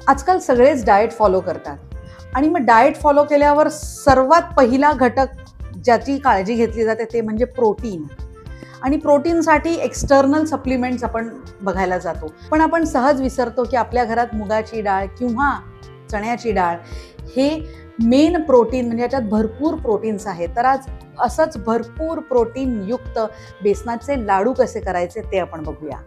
आजकाल सगळेच diet follow करतात आणि मग डाएट फॉलो केल्यावर सर्वात पहिला घटक ज्याची काळजी घेतली जाते ते म्हणजे प्रोटीन. आणि प्रोटीनसाठी एक्सटर्नल सप्लिमेंट्स आपण बघायला जातो, पण आपण सहज विसरतो की आपल्या घरात मुगाची डाळ किंवा चण्याची डाळ हे मेन प्रोटीन, म्हणजे याच्यात भरपूर प्रोटीन्स आहेत. तर आज असंच भरपूर प्रोटीन युक्त बेसनाचे लाडू कसे करायचे ते आपण बघूया.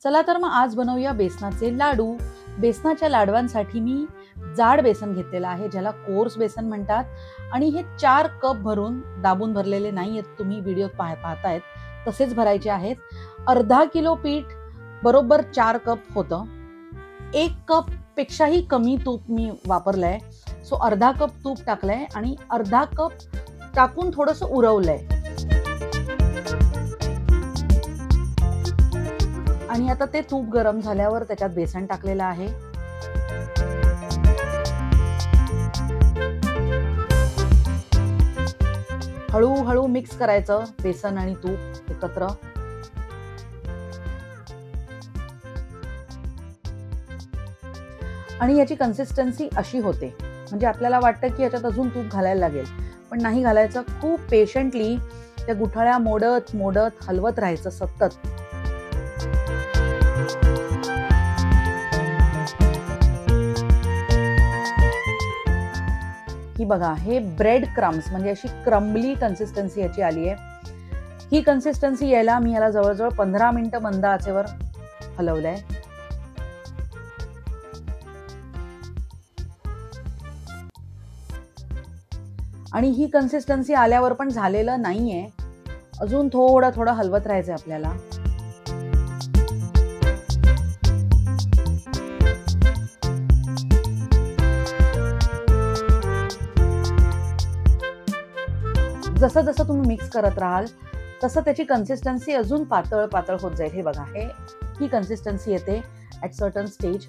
चला तर मग आज बनवूया बेसनाचे लाडू. बेसनाच्या लाडवांसाठी मी जाड बेसन घेतलेलं आहे, ज्याला कोर्स बेसन म्हणतात. आणि हे 4 कप भरून दाबून भरलेले नाही आहेत, तुम्ही व्हिडिओ पाहतायत तसेच भरायचे आहेत. अर्धा किलो पीठ बरोबर 4 कप होतं. 1 कप पेक्षाही कमी तूप मी वापरलंय, सो अर्धा कप तूप टाकलंय आणि अर्धा कप टाकून थोडंसं उरवलंय. आणि आता ते तूप गरम झाल्यावर त्याच्यात बेसन टाकलेलं आहे. हळूहळू मिक्स करायचं बेसन आणि तूप एकत्र. आणि याची कन्सिस्टन्सी अशी होते, म्हणजे आपल्याला वाटतं की याच्यात अजून तूप घालायला लागेल, पण नाही घालायचं. खूप पेशंटली त्या गुठळ्या मोडत मोडत हलवत राहायचं सतत. ही बघा, हे ब्रेड क्रम्स म्हणजे अशी क्रम्बली कन्सिस्टन्सी याची आली आहे. ही कन्सिस्टन्सी यायला मी याला जवळजवळ 15 मिनिटं मंद आचेवर हलवलंय. आणि ही कन्सिस्टन्सी आल्यावर पण झालेलं नाहीये, अजून थोडं थोडं हलवत राहायचंय आपल्याला. जसं जसं तुम्ही मिक्स करत राहाल तसं त्याची कन्सिस्टन्सी अजून पातळ पातळ होत जाईल. हे बघा, ही कन्सिस्टन्सी येते ॲट सर्टन स्टेज.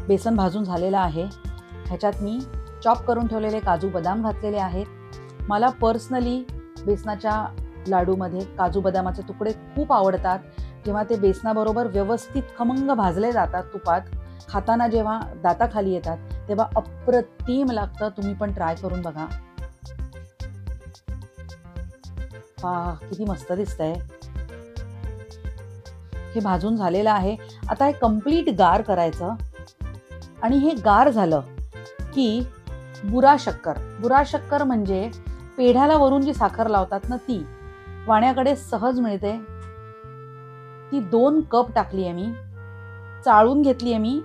बेसन भाजून झालेलं आहे. ह्याच्यात मी चॉप करून ठेवलेले काजू बदाम घातलेले आहेत. मला पर्सनली बेसनाच्या लाडूमध्ये काजू बदामाचे तुकडे खूप आवडतात. जेव्हा ते बेसनाबरोबर व्यवस्थित खमंग भाजले जातात तुपात, खाताना जेव्हा दाताखाली येतात तेव्हा अप्रतिम लागतं. तुम्ही पण ट्राय करून बघा. किती मस्त दिसतंय. हे भाजून झालेलं आहे. आता हे कम्प्लीट गार करायचं. आणि हे गार झालं की बुरा शक्कर म्हणजे पेढ्याला वरून जी साखर लावतात ना, ती वाण्याकडे सहज मिळते. ती 2 कप टाकली आहे मी, चाळून घेतली आहे मी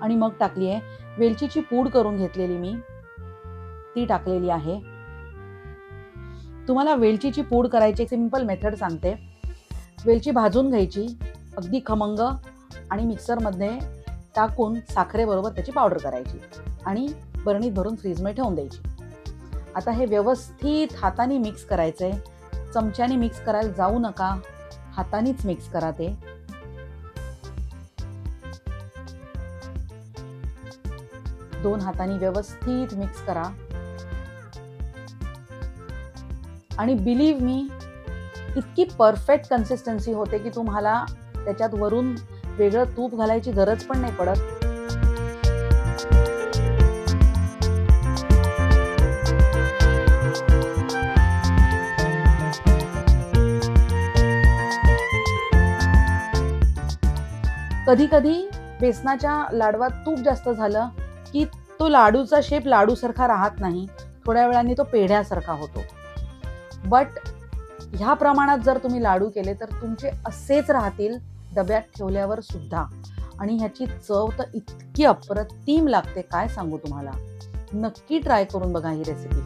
आणि मग टाकली आहे. वेलचीची पूड करून घेतलेली मी, ती टाकलेली आहे. तुम्हाला वेलचीची पूड करायची सिंपल मेथड सांगते. वेलची भाजून घ्यायची अगदी खमंग आणि मिक्सरमध्ये टाकून साखरेबरोबर त्याची पावडर करायची आणि बरणीत भरून फ्रीजमध्ये ठेवून द्यायची. आता हे व्यवस्थित हाताने मिक्स करायचंय. चमच्याने मिक्स करायला जाऊ नका, हातानेच मिक्स करा. ते 2 हातांनी व्यवस्थित मिक्स करा. आणि बिलीव्ह मी, इतकी परफेक्ट कन्सिस्टन्सी होते की तुम्हाला त्याच्यात वरून वेगळं तूप घालायची गरज पण नाही पडत. कधी कधी बेसनाच्या लाडवात तूप जास्त झालं की तो लाडूचा शेप लाडूसारखा राहत नाही, थोड्या वेळाने तो पेढ्यासारखा होतो. बट ह्या प्रमाणात जर तुम्ही लाडू केले तर तुमचे असेच राहतील डब्यात ठेवल्यावर सुद्धा. आणि ह्याची चव तर इतकी अप्रतिम लागते, काय सांगू तुम्हाला. नक्की ट्राय करून बघा ही रेसिपी.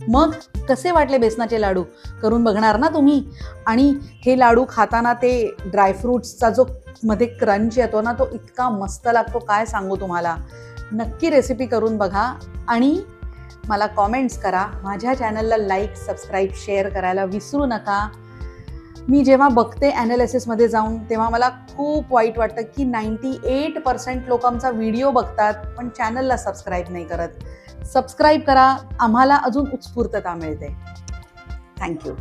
मग कसे वाटले बेसनाचे लाडू? करून बघणार ना तुम्ही. आणि हे लाडू खाताना ते ड्रायफ्रूट्सचा जो मध्ये क्रंच येतो ना, तो इतका मस्त लागतो, काय सांगू तुम्हाला. नक्की रेसिपी करून बघा आणि मला कॉमेंट्स करा. माझ्या चॅनलला लाईक, सबस्क्राईब, शेअर करायला विसरू नका. मी जेव्हा बघते ॲनालिसिसमध्ये जाऊन तेव्हा मला खूप वाईट वाटतं की 98% लोक आमचा व्हिडिओ बघतात पण चॅनलला सबस्क्राईब नाही करत. सबस्क्राईब करा, आम्हाला अजून उत्स्फूर्तता मिळते. थँक्यू.